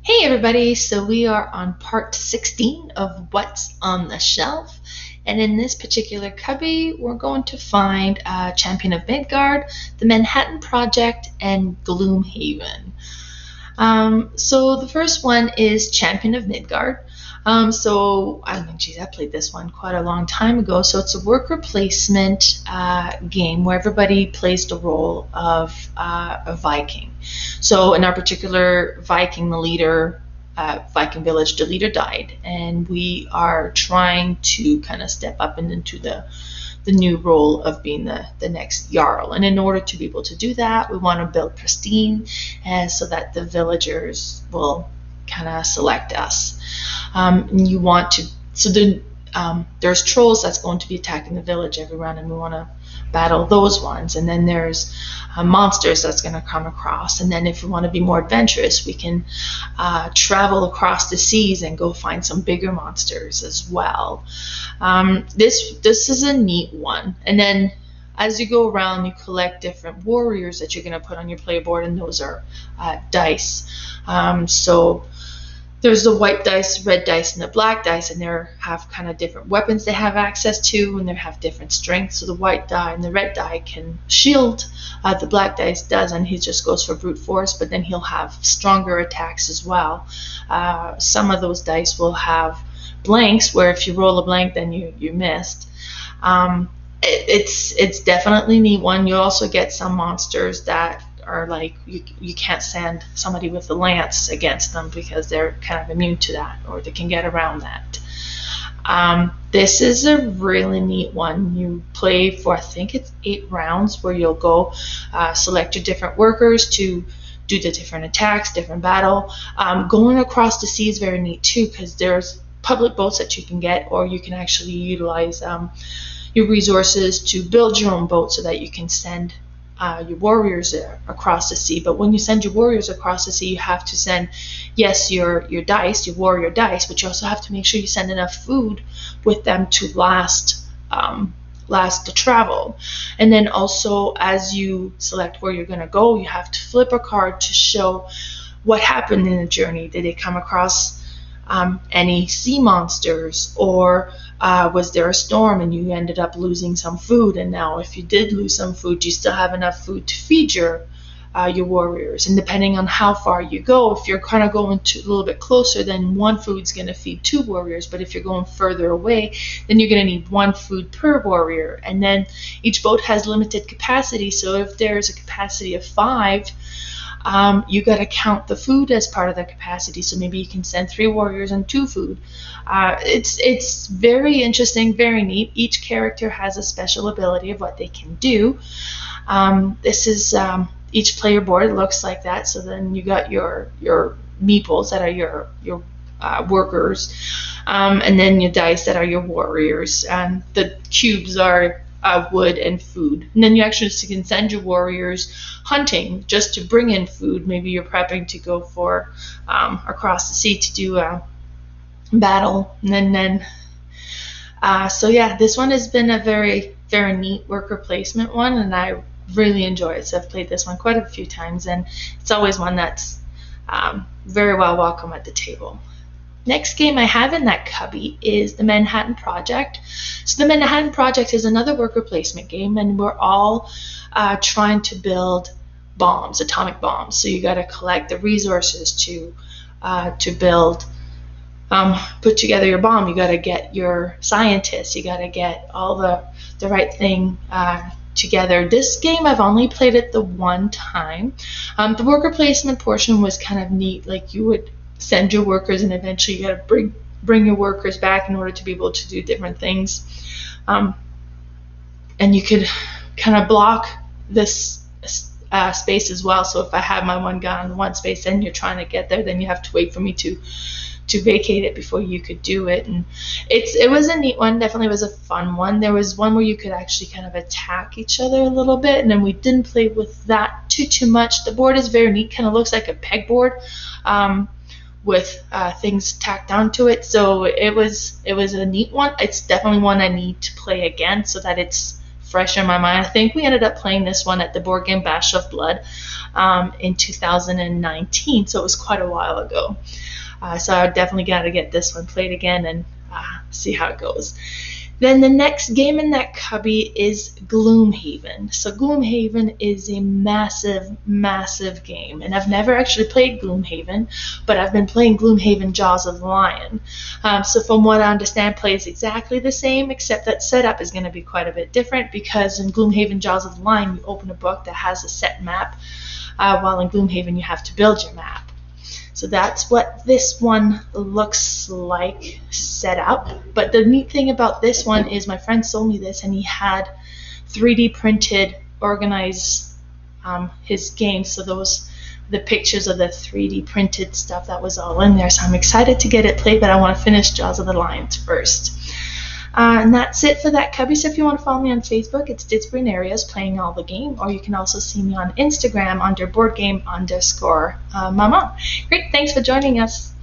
Hey everybody, so we are on part 16 of What's on the Shelf. And in this particular cubby, we're going to find Champion of Midgard, the Manhattan Project, and Gloomhaven. So the first one is Champion of Midgard. So I mean, geez, I played this one quite a long time ago. So it's a worker placement game where everybody plays the role of a Viking. So in our particular Viking, the leader, Viking village, the leader died, and we are trying to kind of step up and into the new role of being the next Jarl. And in order to be able to do that, we want to build pristine so that the villagers will kind of select us. And you want to, so there's trolls that's going to be attacking the village every round, and we want to battle those ones. And then there's monsters that's going to come across. And then if we want to be more adventurous, we can travel across the seas and go find some bigger monsters as well. This is a neat one. And then as you go around, you collect different warriors that you're going to put on your playboard, and those are dice. So there's the white dice, red dice, and the black dice, and they have kind of different weapons they have access to, and they have different strengths. So the white die and the red die can shield. The black dice does, and he just goes for brute force, but then he'll have stronger attacks as well. Some of those dice will have blanks, where if you roll a blank, then you missed. It's definitely a neat one. You also get some monsters that are like you can't send somebody with a lance against them because they're kind of immune to that, or they can get around that. This is a really neat one. You play for, I think it's 8 rounds, where you'll go select your different workers to do the different attacks, different battle. Going across the sea is very neat too, because there's public boats that you can get, or you can actually utilize your resources to build your own boat so that you can send your warriors across the sea. But when you send your warriors across the sea, you have to send, yes, your dice, your warrior dice, but you also have to make sure you send enough food with them to last the travel. And then also, as you select where you're going to go, you have to flip a card to show what happened in the journey. Did they come across any sea monsters, or was there a storm and you ended up losing some food? And now if you did lose some food, do you still have enough food to feed your warriors? And depending on how far you go, if you're kind of going to a little bit closer, then one food's going to feed 2 warriors. But if you're going further away, then you're going to need 1 food per warrior. And then each boat has limited capacity, so if there's a capacity of 5, you got to count the food as part of the capacity. So maybe you can send 3 warriors and 2 food. It's very interesting, very neat. Each character has a special ability of what they can do. This is each player board looks like that. So then you got your meeples that are your workers, and then your dice that are your warriors, and the cubes are wood and food. And then you actually can send your warriors hunting just to bring in food. Maybe you're prepping to go for across the sea to do a battle. And then so yeah, this one has been a very, very neat worker placement one, and I really enjoy it. So I've played this one quite a few times, and it's always one that's very well welcome at the table. Next game I have in that cubby is the Manhattan Project. So the Manhattan Project is another worker placement game, and we're all trying to build bombs, atomic bombs. So you got to collect the resources to build, put together your bomb. You got to get your scientists. You got to get all the right thing together. This game, I've only played it the one time. The worker placement portion was kind of neat. Like, you would send your workers, and eventually you got to bring your workers back in order to be able to do different things. And you could kind of block this space as well. So if I have my one gun in one space and you're trying to get there, then you have to wait for me to vacate it before you could do it. And it was a neat one. Definitely was a fun one. There was one where you could actually kind of attack each other a little bit, and then we didn't play with that too much. The board is very neat. Kind of looks like a pegboard with things tacked onto it. So it was a neat one. It's definitely one I need to play again so that it's fresh in my mind. I think we ended up playing this one at the board game Bash of Blood in 2019, so it was quite a while ago. So I definitely got to get this one played again and see how it goes. Then the next game in that cubby is Gloomhaven. So Gloomhaven is a massive, massive game. And I've never actually played Gloomhaven, but I've been playing Gloomhaven Jaws of the Lion. So from what I understand, plays exactly the same, except that setup is going to be quite a bit different, because in Gloomhaven Jaws of the Lion, you open a book that has a set map, while in Gloomhaven, you have to build your map. So that's what this one looks like set up. But the neat thing about this one is my friend sold me this, and he had 3D printed, organized his games. So the pictures of the 3D printed stuff, that was all in there. So I'm excited to get it played, but I want to finish Jaws of the Lions first. And that's it for that cubby. So if you want to follow me on Facebook, it's Didsbury and Areas playing all the game, or you can also see me on Instagram under boardgame_mama. Great, thanks for joining us.